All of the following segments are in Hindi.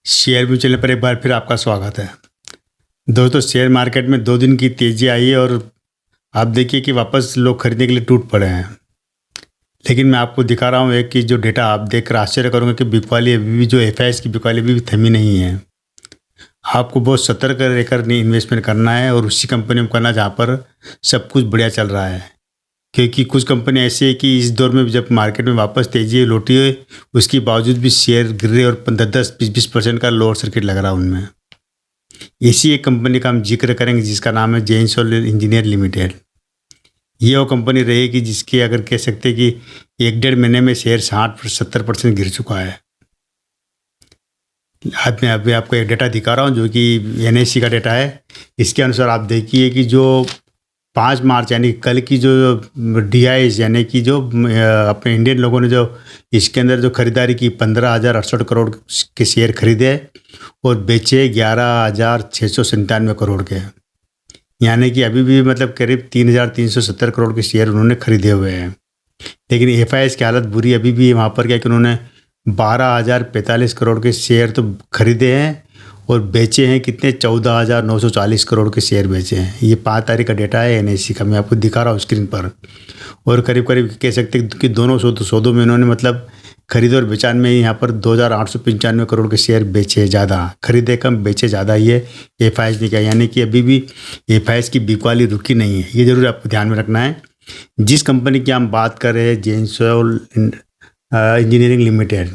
शेयर म्यूचुअल पर एक बार फिर आपका स्वागत है। दोस्तों, शेयर मार्केट में 2 दिन की तेज़ी आई है और आप देखिए कि वापस लोग खरीदने के लिए टूट पड़े हैं। लेकिन मैं आपको दिखा रहा हूँ एक कि जो डेटा आप देखकर आश्चर्य करोगे कि बिकवाली अभी भी जो एफआईएस की बिकवाली अभी भी थमी नहीं है। आपको बहुत सतर्क रहकर इन्वेस्टमेंट करना है और उसी कंपनी में करना जहाँ पर सब कुछ बढ़िया चल रहा है। क्योंकि कुछ कंपनी ऐसी है कि इस दौर में जब मार्केट में वापस तेजी लौटी है, उसके बावजूद भी शेयर गिर रहे और 10-20% का लोअर सर्किट लग रहा है उनमें। ऐसी एक कंपनी का हम जिक्र करेंगे जिसका नाम है जैन सोलर इंजीनियर लिमिटेड। ये वो कंपनी रहेगी जिसके अगर कह सकते हैं कि 1-1.5 महीने में शेयर 60-70% गिर चुका है। आज मैं अभी आपको एक डेटा दिखा रहा हूँ जो कि एनएससी का डेटा है। इसके अनुसार आप देखिए कि जो 5 मार्च यानी कल की जो डीआईएस यानी कि जो अपने इंडियन लोगों ने जो इसके अंदर जो खरीदारी की 15,068 करोड़ के शेयर खरीदे और बेचे 11,697 करोड़ के। यानी कि अभी भी मतलब करीब 3,370 करोड़ के शेयर उन्होंने खरीदे हुए हैं। लेकिन एफआईएस की हालत बुरी अभी भी वहाँ पर क्या कि उन्होंने 12,045 करोड़ के शेयर तो खरीदे हैं और बेचे हैं कितने 14,940 करोड़ के शेयर बेचे हैं। ये 5 तारीख का डेटा है एनएससी का, मैं आपको दिखा रहा हूँ स्क्रीन पर। और करीब करीब कह सकते हैं कि दोनों सौदों में इन्होंने मतलब खरीदे और बेचान में यहाँ पर 2,895 करोड़ के शेयर बेचे ज़्यादा, खरीदे कम बेचे ज़्यादा, ये एफआईएस ने किया। यानी कि अभी भी एफआईएस की बिकवाली रुकी नहीं है, ये ज़रूर आपको ध्यान में रखना है। जिस कंपनी की हम बात कर रहे हैं जैन सोलर इंजीनियरिंग लिमिटेड,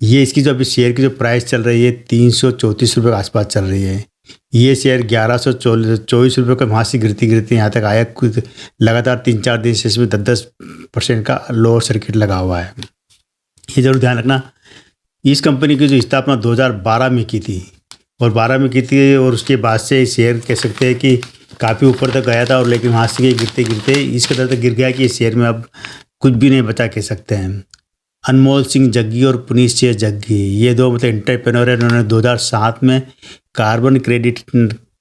ये इसकी जो अभी शेयर की जो प्राइस चल रही है 334 रुपये के आसपास चल रही है। ये शेयर 1124 रुपये का वहाँ से गिरती यहाँ तक आया। कुछ लगातार 3-4 दिन से इसमें 10% का लोअर सर्किट लगा हुआ है। ये जरूर ध्यान रखना। इस कंपनी की जो स्थापना 2012 में की थी और उसके बाद से शेयर कह सकते हैं कि काफ़ी ऊपर तक गया था और लेकिन वहाँ से गिरते इस कदर तक गिर गया कि इस शेयर में अब कुछ भी नहीं बचा कह सकते हैं। अनमोल सिंह जग्गी और पुनीत सिंह जग्गी, ये 2 मतलब एंटरप्रेन्योर है। उन्होंने 2007 में कार्बन क्रेडिट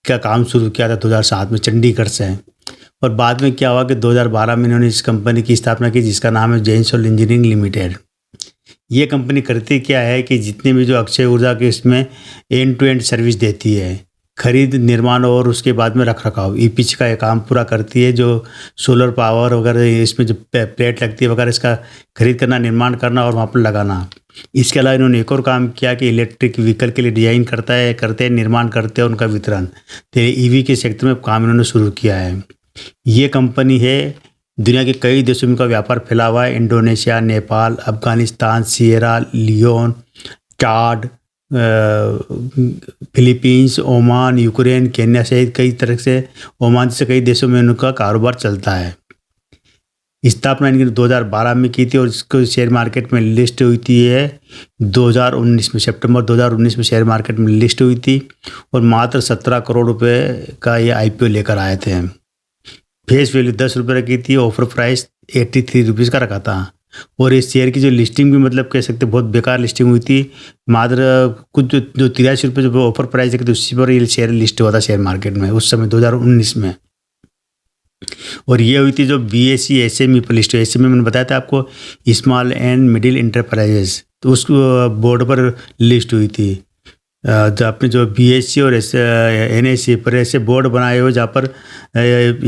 का काम शुरू किया था 2007 में चंडीगढ़ से। और बाद में क्या हुआ कि 2012 में इन्होंने इस कंपनी की स्थापना की जिसका नाम है जैन सोलर इंजीनियरिंग लिमिटेड। ये कंपनी करती क्या है कि जितने भी जो अक्षय ऊर्जा के इसमें एंड टू एंड सर्विस देती है, खरीद, निर्माण और उसके बाद में रख रखाव, ईपीसी का ये काम पूरा करती है। जो सोलर पावर वगैरह इसमें जो प्लेट लगती है वगैरह, इसका खरीद करना, निर्माण करना और वहाँ पर लगाना। इसके अलावा इन्होंने एक और काम किया कि इलेक्ट्रिक व्हीकल के लिए डिजाइन करते हैं, निर्माण करते हैं, उनका वितरण। तो ईवी के सेक्टर में काम इन्होंने शुरू किया है। ये कंपनी है दुनिया के कई देशों में का व्यापार फैला हुआ है। Indonesia, Nepal, Afghanistan, Sierra Leone, Chad, Philippines, Oman, Ukraine, Kenya सहित कई तरह से ओमान से कई देशों में उनका कारोबार चलता है। स्थापना इनकी 2012 में की थी और इसको शेयर मार्केट में लिस्ट हुई थी 2019 में, सितंबर 2019 में शेयर मार्केट में लिस्ट हुई थी और मात्र 17 करोड़ रुपए का ये आईपीओ लेकर आए थे। फेस वैल्यू 10 रुपये रखी थी, ऑफर प्राइस 83 रुपीज़ का रखा था। और इस शेयर की जो लिस्टिंग भी मतलब कह सकते बहुत बेकार लिस्टिंग हुई थी। मात्र कुछ जो 83 रुपये जो ऑफर प्राइस रखी थी उसी पर ये शेयर लिस्ट हुआ था शेयर मार्केट में उस समय 2019 में। और ये हुई थी जो बीएसई एसएमई पर लिस्ट हुई। एसएमई मैंने बताया था आपको, स्मॉल एंड मिडिल इंटरप्राइजेस, तो उस बोर्ड पर लिस्ट हुई थी। जो अपने जो बीएससी और एनएससी पर ऐसे बोर्ड बनाए हुए जहाँ पर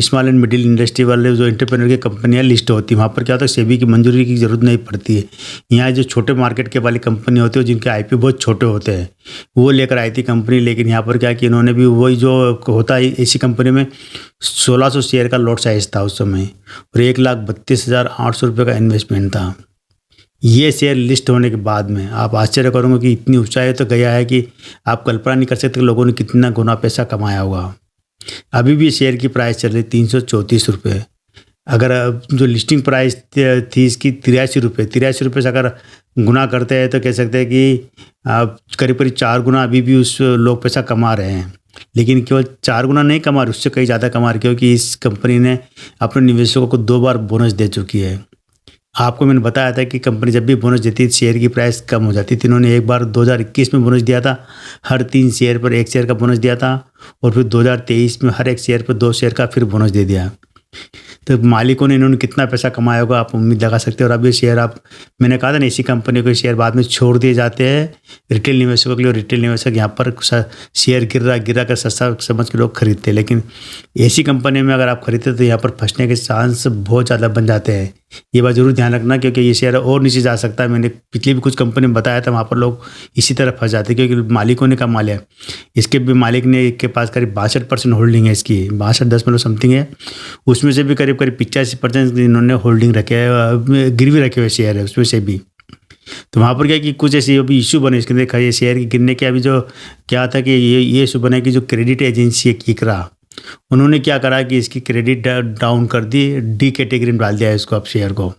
स्मॉल एंड मिडिल इंडस्ट्री वाले जो एंटरप्रेन्योर की कंपनियां लिस्ट होती हैं। वहाँ पर क्या होता है, सेबी की मंजूरी की जरूरत नहीं पड़ती है। यहाँ जो छोटे मार्केट के वाली कंपनी होती है जिनके आईपीओ बहुत छोटे होते हैं वो लेकर आई थी कंपनी। लेकिन यहाँ पर क्या कि इन्होंने भी वही जो होता है ऐसी कंपनी में 1600 शेयर का लॉट साइज था उस समय और 1,32,800 रुपये का इन्वेस्टमेंट था। ये शेयर लिस्ट होने के बाद में आप आश्चर्य करोगे कि इतनी ऊंचाई तो गया है कि आप कल्पना नहीं कर सकते कि लोगों ने कितना गुना पैसा कमाया होगा। अभी भी शेयर की प्राइस चल रही 334 रुपये। अगर जो लिस्टिंग प्राइस थी इसकी 83 रुपये से अगर गुना करते हैं तो कह सकते हैं कि आप करीब 4 गुना अभी भी उस लोग पैसा कमा रहे हैं। लेकिन केवल 4 गुना नहीं कमा रहे, उससे कई ज़्यादा कमा रहे, क्योंकि इस कंपनी ने अपने निवेशकों को 2 बार बोनस दे चुकी है। आपको मैंने बताया था कि कंपनी जब भी बोनस देती है शेयर की प्राइस कम हो जाती थी। इन्होंने एक बार 2021 में बोनस दिया था, हर 3 शेयर पर 1 शेयर का बोनस दिया था। और फिर 2023 में हर 1 शेयर पर 2 शेयर का फिर बोनस दे दिया। तो मालिकों ने इन्होंने कितना पैसा कमाया होगा आप उम्मीद लगा सकते हो। और अब ये शेयर आप, मैंने कहा था ना, इसी कंपनी को शेयर बाद में छोड़ दिए जाते हैं रिटेल निवेशकों के लिए। रिटेल निवेशक यहाँ पर शेयर गिरा कर सस्ता समझ के लोग खरीदते हैं, लेकिन ऐसी कंपनी में अगर आप खरीदते तो यहाँ पर फंसने के चांस बहुत ज़्यादा बन जाते हैं। ये बात जरूर ध्यान रखना, क्योंकि ये शेयर और नीचे जा सकता है। मैंने पिछली भी कुछ कंपनी में बताया था, वहाँ पर लोग इसी तरह फंस जाते हैं, क्योंकि मालिकों ने कमा लिया। इसके भी मालिक ने के पास करीब 62% होल्डिंग है इसकी, 62.10 समथिंग है। उसमें से भी करीब 85% इन्होंने होल्डिंग रखे है, गिरवी रखे हुए शेयर है उसमें से भी। तो वहाँ पर क्या कि कुछ ऐसे अभी इशू बने इसके अंदर, ये शेयर के गिरने के अभी जो क्या था कि ये इशू बना कि जो क्रेडिट एजेंसी है किकरा, उन्होंने क्या करा कि इसकी क्रेडिट डाउन कर दी, डी कैटेगरी में डाल दिया है इसको अब शेयर को।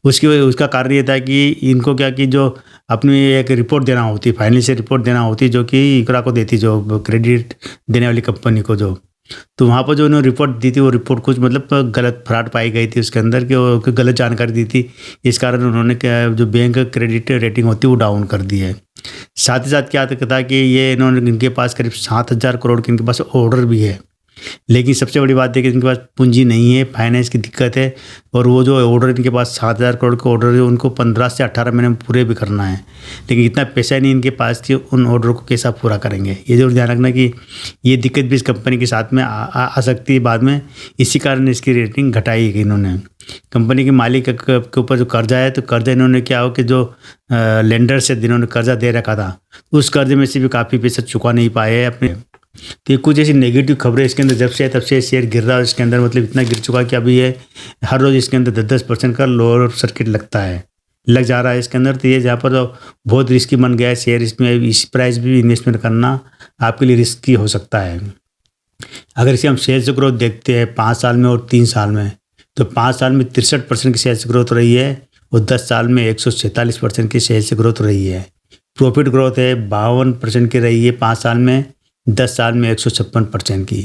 उसका कारण ये था कि इनको क्या कि जो अपनी एक रिपोर्ट देना होती, फाइनेंशियल रिपोर्ट देना होती, जो कि इकरा को देती, जो क्रेडिट देने वाली कंपनी को जो। तो वहाँ पर जो उन्होंने रिपोर्ट दी थी वो रिपोर्ट कुछ मतलब गलत फ्रॉड पाई गई थी उसके अंदर, कि वो गलत जानकारी दी थी। इस कारण उन्होंने क्या जो बैंक क्रेडिट रेटिंग होती है वो डाउन कर दी है। साथ ही साथ क्या था कि ये इन्होंने, इनके पास करीब 7,000 करोड़ के इनके पास ऑर्डर भी है, लेकिन सबसे बड़ी बात है कि इनके पास पूंजी नहीं है, फाइनेंस की दिक्कत है। और वो जो ऑर्डर इनके पास 7,000 करोड़ के ऑर्डर है, उनको 15 से 18 महीने में पूरे भी करना है, लेकिन इतना पैसा नहीं इनके पास कि उन ऑर्डर को कैसा पूरा करेंगे। ये जरूर ध्यान रखना कि ये दिक्कत भी इस कंपनी के साथ में आ सकती है बाद में। इसी कारण इसकी रेटिंग घटाई गई इन्होंने। कंपनी के मालिक के ऊपर जो कर्जा है, तो कर्जा इन्होंने क्या हो कि जो लेंडर से जिन्होंने कर्जा दे रखा था, उस कर्जे में से भी काफ़ी पैसा चुका नहीं पाए हैं अपने। तो ये कुछ ऐसी नेगेटिव खबरें इसके अंदर जब से है तब से शेयर गिर रहा है इसके अंदर, मतलब इतना गिर चुका कि अभी ये हर रोज़ इसके अंदर 10% का लोअर सर्किट लग जा रहा है इसके अंदर। तो ये जहाँ पर बहुत रिस्की बन गया है शेयर, इसमें इस प्राइस भी इन्वेस्टमेंट करना आपके लिए रिस्की हो सकता है। अगर इसे हम सेल्स ग्रोथ देखते हैं 5 साल में और 3 साल में, तो 5 साल में 63% की सेल्स ग्रोथ रही है और 10 साल में 146% की सेल्स ग्रोथ रही है। प्रॉफिट ग्रोथ है 52% की रही है 5 साल में, 10 साल में 156% की।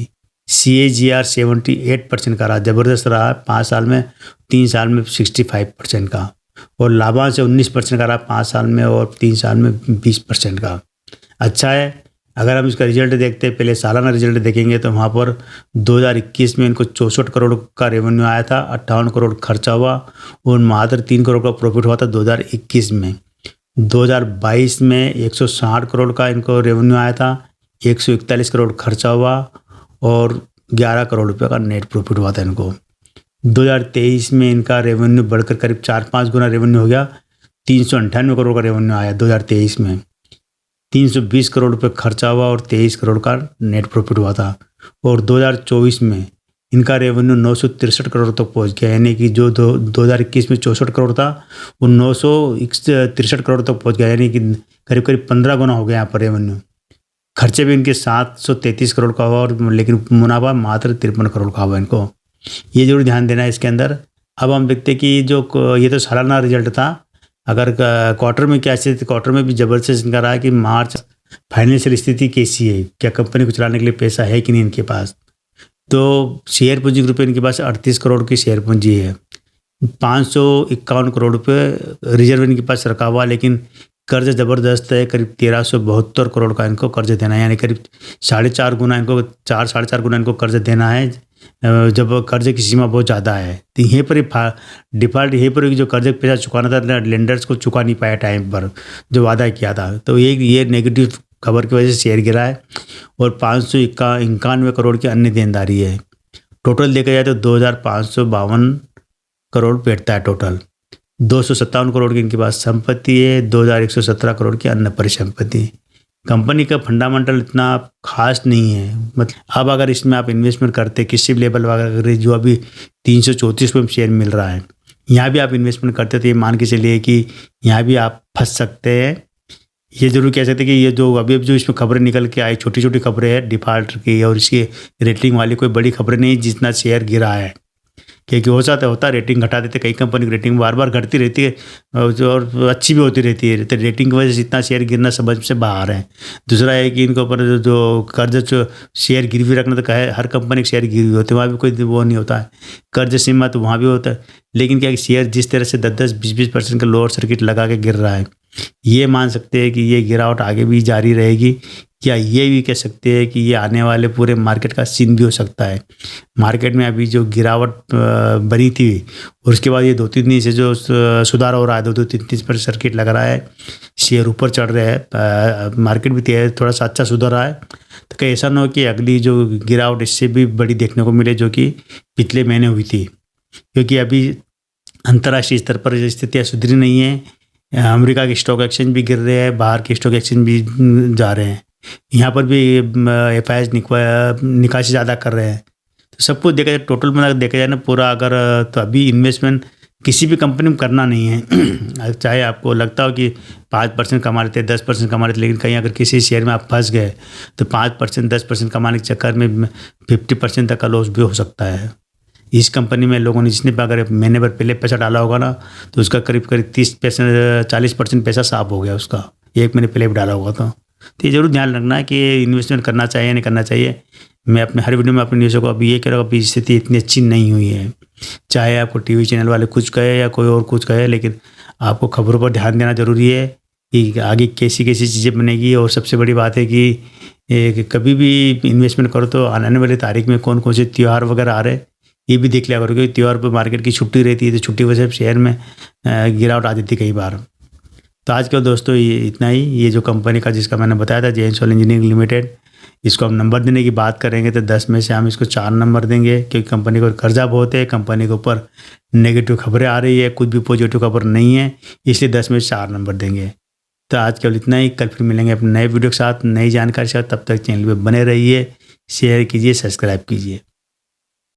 CAGR 78% का रहा, ज़बरदस्त रहा 5 साल में, 3 साल में 65% का। और लाभांश 19% का रहा 5 साल में और 3 साल में 20% का। अच्छा है। अगर हम इसका रिजल्ट देखते हैं, पहले सालाना रिजल्ट देखेंगे, तो वहाँ पर 2021 में इनको 64 करोड़ का रेवेन्यू आया था, 58 करोड़ खर्चा हुआ और मात्र 3 करोड़ का प्रॉफिट हुआ था 2021 में। 2022 में 160 करोड़ का इनको रेवेन्यू आया था, 141 करोड़ खर्चा हुआ और 11 करोड़ रुपये का नेट प्रॉफिट हुआ था इनको। 2023 में इनका रेवेन्यू बढ़कर करीब 4-5 गुना रेवेन्यू हो गया, 398 करोड़ का रेवेन्यyou आया 2023 में। 320 करोड़ रुपये खर्चा हुआ और 23 करोड़ का नेट प्रॉफिट हुआ था। और 2024 में इनका रेवेन्यू 963 करोड़ तक पहुंच गया, यानी कि जो 2021 में 64 करोड़ था वो 963 करोड़ तक पहुंच गया, यानी कि करीब 15 गुना हो गया यहाँ पर रेवेन्यू। खर्चे भी इनके 733 करोड़ का हुआ और लेकिन मुनाफा मात्र 53 करोड़ का हुआ इनको। ये जरूर ध्यान देना है इसके अंदर। अब हम देखते हैं कि जो ये तो सालाना रिजल्ट था, अगर क्वार्टर में क्या स्थिति, क्वार्टर में भी ज़बरदस्त इनका रहा कि मार्च फाइनेंशियल स्थिति कैसी है, क्या कंपनी को चलाने के लिए पैसा है कि नहीं इनके पास। तो शेयर पूंजी के रूप में इनके पास 38 करोड़ की शेयर पूंजी है, 551 करोड़ रुपये रिजर्व इनके पास रखा हुआ, लेकिन कर्ज ज़बरदस्त है, करीब 1372 करोड़ का इनको कर्ज देना है, यानी करीब 4.5 गुना इनको 4-4.5 गुना इनको कर्ज देना है, जब कर्ज की सीमा बहुत ज़्यादा है। तो यहीं पर ही डिफ़ॉल्ट यहीं पर जो कर्ज पैसा चुकाना था लेंडर्स को चुका नहीं पाया टाइम पर जो वादा किया था, तो ये नेगेटिव खबर की वजह से शेयर गिरा है। और 591 करोड़ की अन्य देनदारी है। टोटल देखा जाए तो 2,552 करोड़ बैठता है टोटल। 257 करोड़ की इनके पास संपत्ति है, 2,117 करोड़ की अन्य परिसंपत्ति। कंपनी का फंडामेंटल इतना खास नहीं है, मतलब अब अगर इसमें आप इन्वेस्टमेंट करते किसी भी लेवल वगैरह, जो अभी 334 में शेयर मिल रहा है, यहाँ भी आप इन्वेस्टमेंट करते तो ये मान के चलिए कि यहाँ भी आप फंस सकते हैं। ये जरूर कह सकते हैं कि ये जो अभी जो इसमें खबरें निकल के आई, छोटी छोटी खबरें हैं डिफ़ॉल्ट की और इसकी रेटिंग वाली, कोई बड़ी खबरें नहीं जितना शेयर गिरा है। क्योंकि हो जाता होता रेटिंग घटा देते, कई कंपनी की रेटिंग बार बार घटती रहती है और अच्छी भी होती रहती है, तो रेटिंग की वजह से इतना शेयर गिरना समझ से बाहर है। दूसरा है कि इनके ऊपर जो कर्ज जो शेयर गिरवी रखना, तो कहे हर कंपनी के शेयर गिरवी होते हैं, वहाँ भी कोई वो नहीं होता है कर्ज सीमा, तो वहाँ भी होता है। लेकिन क्या शेयर जिस तरह से 10-10, 20-20% का लोअर सर्किट लगा के गिर रहा है, ये मान सकते हैं कि ये गिरावट आगे भी जारी रहेगी, या ये भी कह सकते हैं कि ये आने वाले पूरे मार्केट का सीन भी हो सकता है। मार्केट में अभी जो गिरावट बनी थी, और उसके बाद ये 2-3 दिन से जो सुधार हो रहा है, 2-2 3-3% सर्किट लग रहा है, शेयर ऊपर चढ़ रहे हैं, मार्केट भी थोड़ा सा अच्छा सुधर रहा है। तो कहीं ऐसा ना हो कि अगली जो गिरावट इससे भी बड़ी देखने को मिले, जो कि पिछले महीने हुई थी, क्योंकि अभी अंतर्राष्ट्रीय स्तर पर स्थितियाँ सुधरी नहीं है। अमेरिका के स्टॉक एक्सचेंज भी गिर रहे हैं, बाहर के स्टॉक एक्सचेंज भी जा रहे हैं, यहाँ पर भी एफआईआई निकासी ज़्यादा कर रहे हैं। तो सब कुछ देखा जाए, टोटल में देखा जाए ना पूरा, अगर तो अभी इन्वेस्टमेंट किसी भी कंपनी में करना नहीं है। चाहे आपको लगता हो कि 5% कमा लेते, 10% कमा लेते, लेकिन कहीं अगर किसी शेयर में आप फंस गए तो 5% 10% कमाने के चक्कर में 50% तक का लॉस भी हो सकता है। इस कंपनी में लोगों ने जिसने अगर महीने भर पहले पैसा डाला होगा ना, तो उसका करीब 30% 40% पैसा साफ हो गया उसका, 1 महीने पहले भी डाला होगा। तो ये जरूर ध्यान रखना है कि इन्वेस्टमेंट करना चाहिए नहीं करना चाहिए। मैं अपने हर वीडियो में अपने न्यूज़ को अभी ये कह रहा हूँ, अभी स्थिति इतनी अच्छी नहीं हुई है। चाहे आपको टीवी चैनल वाले कुछ कहे या कोई और कुछ कहे, लेकिन आपको खबरों पर ध्यान देना ज़रूरी है कि आगे कैसी कैसी चीज़ें बनेगी। और सबसे बड़ी बात है कि कभी भी इन्वेस्टमेंट करो तो आने वाली तारीख में कौन कौन से त्यौहार वगैरह आ रहे हैं, ये भी देख लिया करो, क्योंकि त्यौहार पर मार्केट की छुट्टी रहती है, तो छुट्टी वजह से शेयर में गिरावट आ जाती कई बार। तो आज के दोस्तों ये इतना ही। ये जो कंपनी का जिसका मैंने बताया था, जे सोल इंजीनियरिंग लिमिटेड, इसको हम नंबर देने की बात करेंगे तो 10 में से हम इसको 4 नंबर देंगे, क्योंकि कंपनी को कर्जा बहुत है, कंपनी के ऊपर नेगेटिव खबरें आ रही है, कुछ भी पॉजिटिव खबर नहीं है, इसलिए 10 में से 4 नंबर देंगे। तो आज केवल इतना ही। कल फिर मिलेंगे अपने नए वीडियो के साथ, नई जानकारी के साथ। तब तक चैनल पर बने रहिए, शेयर कीजिए, सब्सक्राइब कीजिए।